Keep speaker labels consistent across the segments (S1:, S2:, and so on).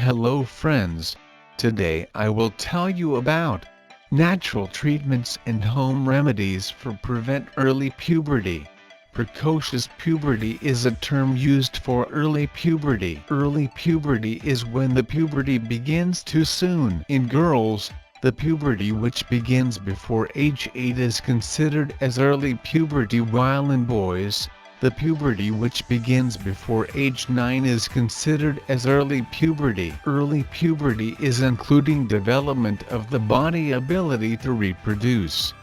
S1: Hello friends, today I will tell you about natural treatments and home remedies for prevent early puberty. Precocious puberty is a term used for early puberty. Early puberty is when the puberty begins too soon. In girls, the puberty which begins before age 8 is considered as early puberty, while in boys, the puberty which begins before age 9 is considered as early puberty. Early puberty is including development of the body ability to reproduce,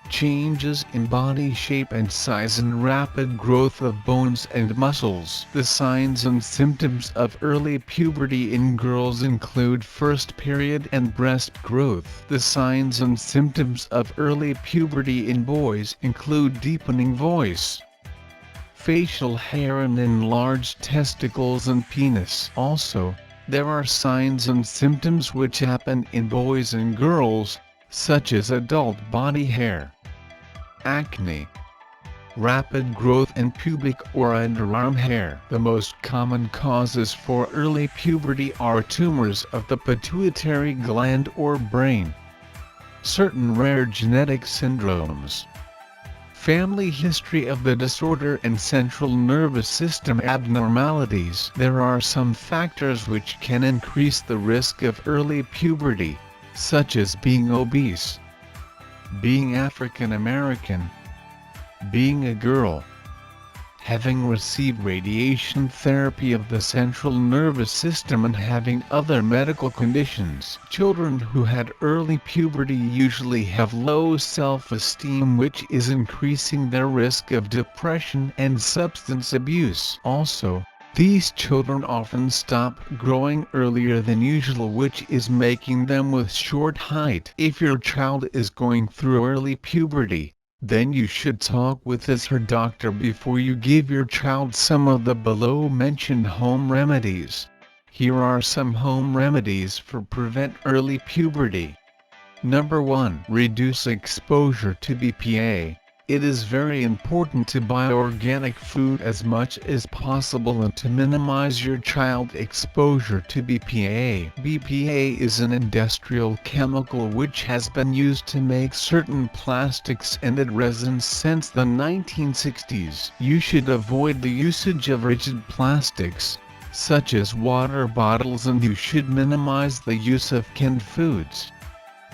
S1: changes in body shape and size, and rapid growth of bones and muscles. The signs and symptoms of early puberty in girls include first period and breast growth. The signs and symptoms of early puberty in boys include deepening voice, facial hair, and enlarged testicles and penis. Also, there are signs and symptoms which happen in boys and girls, such as adult body hair, acne, rapid growth, and pubic or underarm hair. The most common causes for early puberty are tumors of the pituitary gland or brain, certain rare genetic syndromes, family history of the disorder, and central nervous system abnormalities. There are some factors which can increase the risk of early puberty, such as being obese, being African American, being a girl, having received radiation therapy of the central nervous system, and having other medical conditions. Children who had early puberty usually have low self-esteem, which is increasing their risk of depression and substance abuse. Also, these children often stop growing earlier than usual, which is making them with short height. If your child is going through early puberty, then you should talk with his or her doctor before you give your child some of the below-mentioned home remedies. Here are some home remedies for prevent early puberty. Number 1. Reduce exposure to BPA. It is very important to buy organic food as much as possible and to minimize your child's exposure to BPA. BPA is an industrial chemical which has been used to make certain plastics and resins since the 1960s. You should avoid the usage of rigid plastics, such as water bottles, and you should minimize the use of canned foods.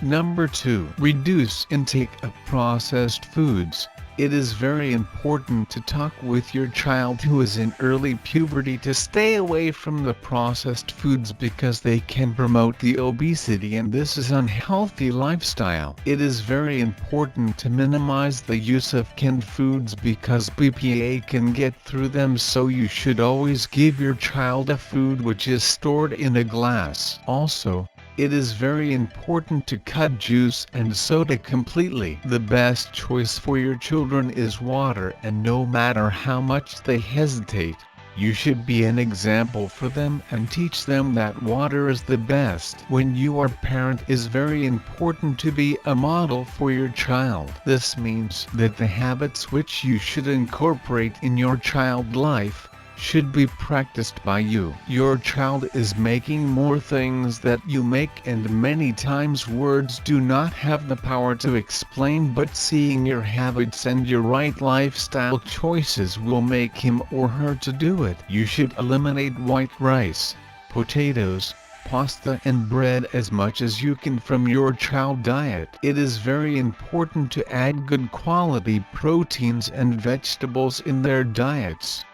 S1: Number 2. Reduce intake of processed foods. It is very important to talk with your child who is in early puberty to stay away from the processed foods because they can promote the obesity, and this is unhealthy lifestyle. It is very important to minimize the use of canned foods because BPA can get through them, so you should always give your child a food which is stored in a glass. Also, it is very important to cut juice and soda completely. The best choice for your children is water, and no matter how much they hesitate, you should be an example for them and teach them that water is the best. When you are a parent, it is very important to be a model for your child. This means that the habits which you should incorporate in your child's life should be practiced by you. Your child is making more things that you make, and many times words do not have the power to explain, but seeing your habits and your right lifestyle choices will make him or her to do it. You should eliminate white rice, potatoes, pasta, and bread as much as you can from your child diet. It is very important to add good quality proteins and vegetables in their diets.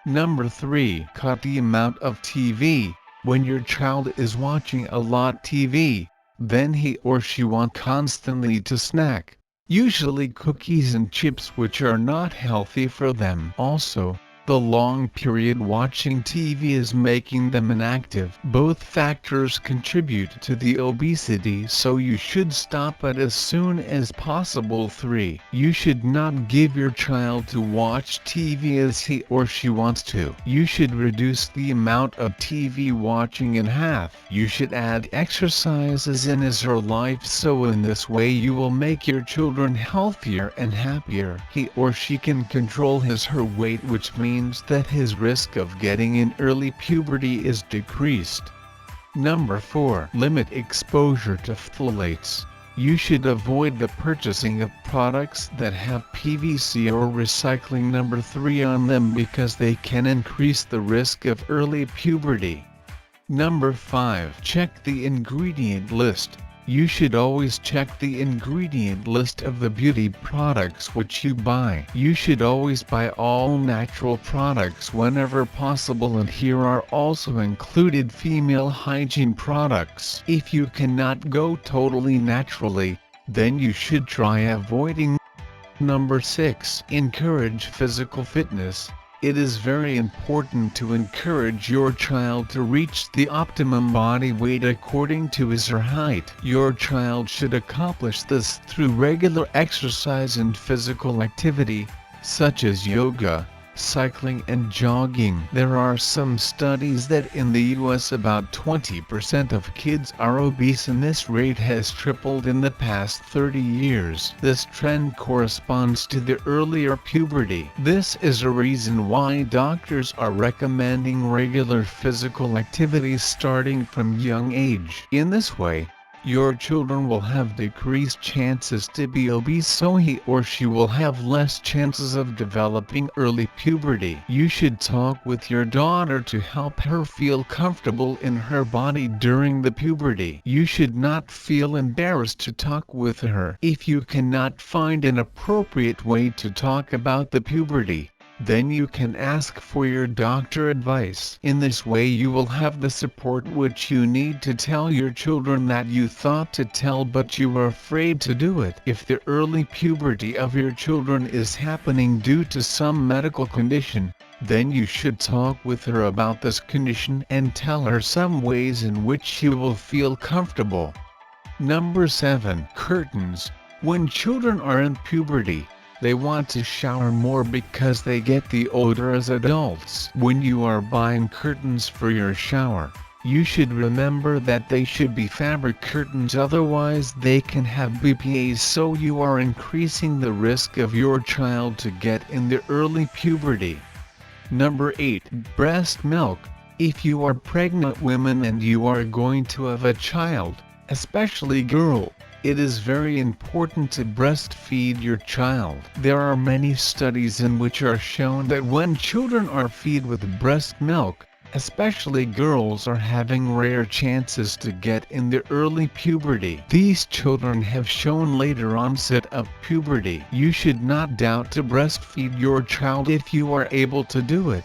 S1: Number 3. Cut the amount of TV. When your child is watching a lot TV, then he or she wants constantly to snack, usually cookies and chips, which are not healthy for them. Also, the long period watching TV is making them inactive. Both factors contribute to the obesity, so you should stop it as soon as possible. 3. You should not give your child to watch TV as he or she wants to. You should reduce the amount of TV watching in half. You should add exercises in his or her life, so in this way you will make your children healthier and happier. He or she can control his or her weight, which means that his risk of getting in early puberty is decreased. Number 4. Limit exposure to phthalates. You should avoid the purchasing of products that have PVC or recycling number 3 on them because they can increase the risk of early puberty. Number 5. Check the ingredient list. You should always check the ingredient list of the beauty products which you buy. You should always buy all natural products whenever possible, and here are also included female hygiene products. If you cannot go totally naturally, then you should try avoiding. Number 6. Encourage physical fitness. It is very important to encourage your child to reach the optimum body weight according to his or her height. Your child should accomplish this through regular exercise and physical activity, such as yoga, cycling and jogging. There are some studies that in the US about 20% of kids are obese, and this rate has tripled in the past 30 years. This trend corresponds to the earlier puberty. This is a reason why doctors are recommending regular physical activities starting from young age. In this way, your children will have decreased chances to be obese, so he or she will have less chances of developing early puberty. You should talk with your daughter to help her feel comfortable in her body during the puberty. You should not feel embarrassed to talk with her. If you cannot find an appropriate way to talk about the puberty, then you can ask for your doctor advice. In this way you will have the support which you need to tell your children that you thought to tell but you were afraid to do it. If the early puberty of your children is happening due to some medical condition, then you should talk with her about this condition and tell her some ways in which she will feel comfortable. Number 7. Curtains. When children are in puberty, they want to shower more because they get the older as adults. When you are buying curtains for your shower, you should remember that they should be fabric curtains, otherwise they can have BPAs, so you are increasing the risk of your child to get in the early puberty. Number 8. Breast milk. If you are pregnant women and you are going to have a child, especially girl, it is very important to breastfeed your child. There are many studies in which are shown that when children are fed with breast milk, especially girls, are having rare chances to get in the early puberty. These children have shown later onset of puberty. You should not doubt to breastfeed your child if you are able to do it.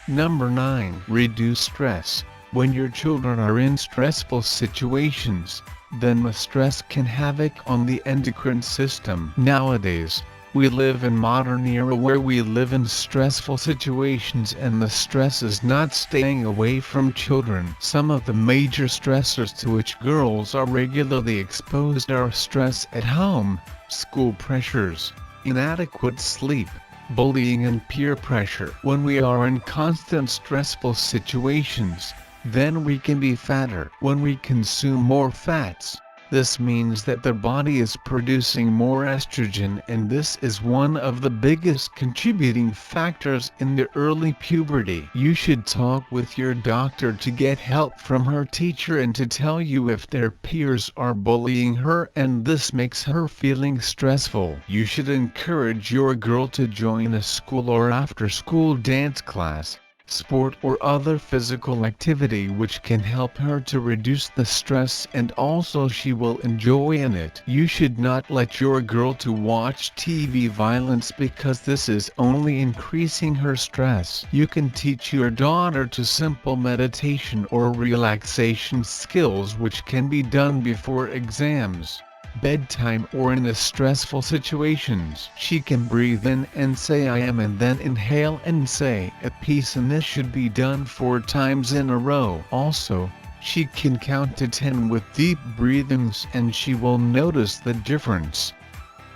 S1: Number 9. Reduce stress. When your children are in stressful situations, then the stress can havoc on the endocrine system. Nowadays, we live in modern era where we live in stressful situations and the stress is not staying away from children. Some of the major stressors to which girls are regularly exposed are stress at home, school pressures, inadequate sleep, bullying and peer pressure. When we are in constant stressful situations, then we can be fatter. When we consume more fats, this means that the body is producing more estrogen, and this is one of the biggest contributing factors in the early puberty. You should talk with your doctor to get help from her teacher and to tell you if their peers are bullying her and this makes her feeling stressful. You should encourage your girl to join a school or after-school dance class, sport or other physical activity which can help her to reduce the stress, and also she will enjoy in it. You should not let your girl to watch TV violence because this is only increasing her stress. You can teach your daughter to simple meditation or relaxation skills which can be done before exams, bedtime or in the stressful situations. She can breathe in and say I am and then inhale and say at peace, and this should be done 4 times in a row. Also, she can count to 10 with deep breathings and she will notice the difference.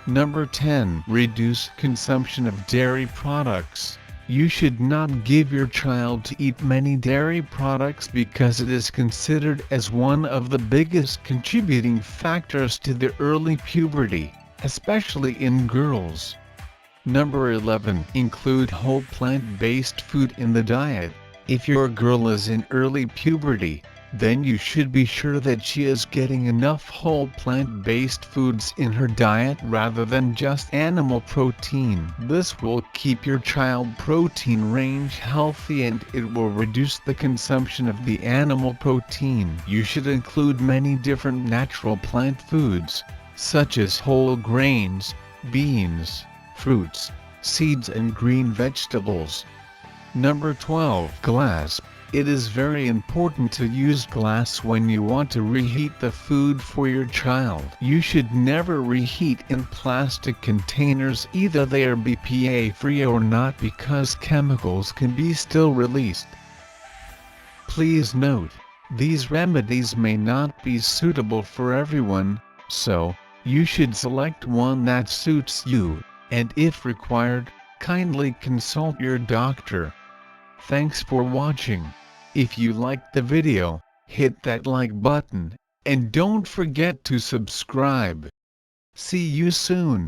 S1: Number 10. Reduce consumption of dairy products. You should not give your child to eat many dairy products because it is considered as one of the biggest contributing factors to the early puberty, especially in girls. Number 11. Include whole plant-based food in the diet. If your girl is in early puberty, then you should be sure that she is getting enough whole plant-based foods in her diet rather than just animal protein. This will keep your child protein range healthy and it will reduce the consumption of the animal protein. You should include many different natural plant foods, such as whole grains, beans, fruits, seeds and green vegetables. Number 12. Glass. It is very important to use glass when you want to reheat the food for your child. You should never reheat in plastic containers, either they are BPA free or not, because chemicals can be still released. Please note, these remedies may not be suitable for everyone, so you should select one that suits you, and if required, kindly consult your doctor. Thanks for watching. If you liked the video, hit that like button, and don't forget to subscribe. See you soon.